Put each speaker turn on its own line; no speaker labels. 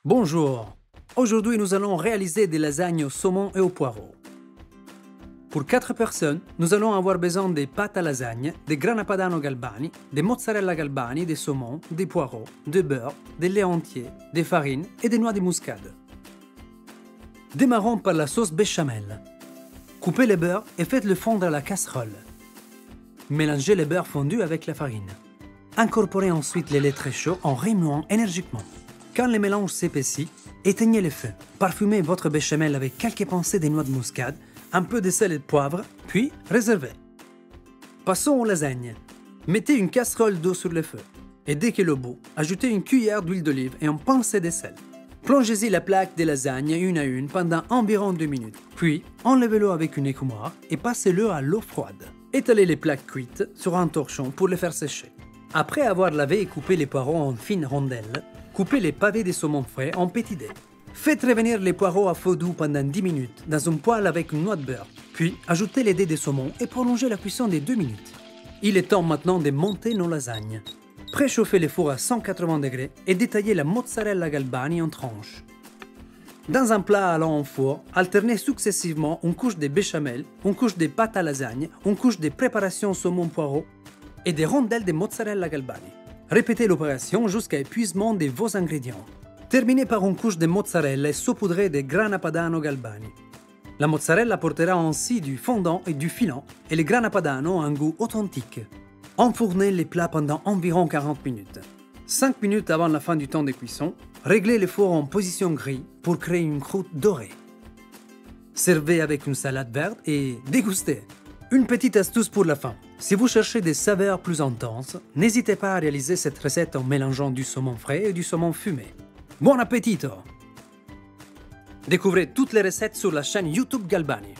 Bonjour. Aujourd'hui, nous allons réaliser des lasagnes au saumon et au poireau. Pour 4 personnes, nous allons avoir besoin des pâtes à lasagne, des grana padano galbani, des mozzarella galbani, des saumons, des poireaux, de beurre, des laits entiers, des farines et des noix de muscade. Démarrons par la sauce béchamel. Coupez le beurre et faites-le fondre à la casserole. Mélangez le beurre fondu avec la farine. Incorporez ensuite les laits très chauds en remuant énergiquement. Quand le mélange s'épaissit, éteignez le feu. Parfumez votre béchamel avec quelques pincées de noix de muscade, un peu de sel et de poivre, puis réservez. Passons aux lasagnes. Mettez une casserole d'eau sur le feu. Et dès qu'elle est au bout, ajoutez une cuillère d'huile d'olive et une pincée de sel. Plongez-y la plaque des lasagnes une à une pendant environ 2 minutes. Puis, enlevez-le avec une écumoire et passez-le à l'eau froide. Étalez les plaques cuites sur un torchon pour les faire sécher. Après avoir lavé et coupé les poireaux en fines rondelles, coupez les pavés de saumon frais en petits dés. Faites revenir les poireaux à feu doux pendant 10 minutes dans une poêle avec une noix de beurre. Puis, ajoutez les dés de saumon et prolongez la cuisson de 2 minutes. Il est temps maintenant de monter nos lasagnes. Préchauffez le four à 180 degrés et détaillez la mozzarella galbani en tranches. Dans un plat allant au four, alternez successivement une couche de béchamel, une couche de pâte à lasagne, une couche de préparation saumon poireau et des rondelles de mozzarella galbani. Répétez l'opération jusqu'à épuisement de vos ingrédients. Terminez par une couche de mozzarella saupoudrée de grana padano galbani. La mozzarella apportera ainsi du fondant et du filant, et le grana padano a un goût authentique. Enfournez les plats pendant environ 40 minutes. 5 minutes avant la fin du temps de cuisson, réglez le four en position gris pour créer une croûte dorée. Servez avec une salade verte et dégustez. Une petite astuce pour la fin. Si vous cherchez des saveurs plus intenses, n'hésitez pas à réaliser cette recette en mélangeant du saumon frais et du saumon fumé. Buon appetito! Découvrez toutes les recettes sur la chaîne YouTube Galbani.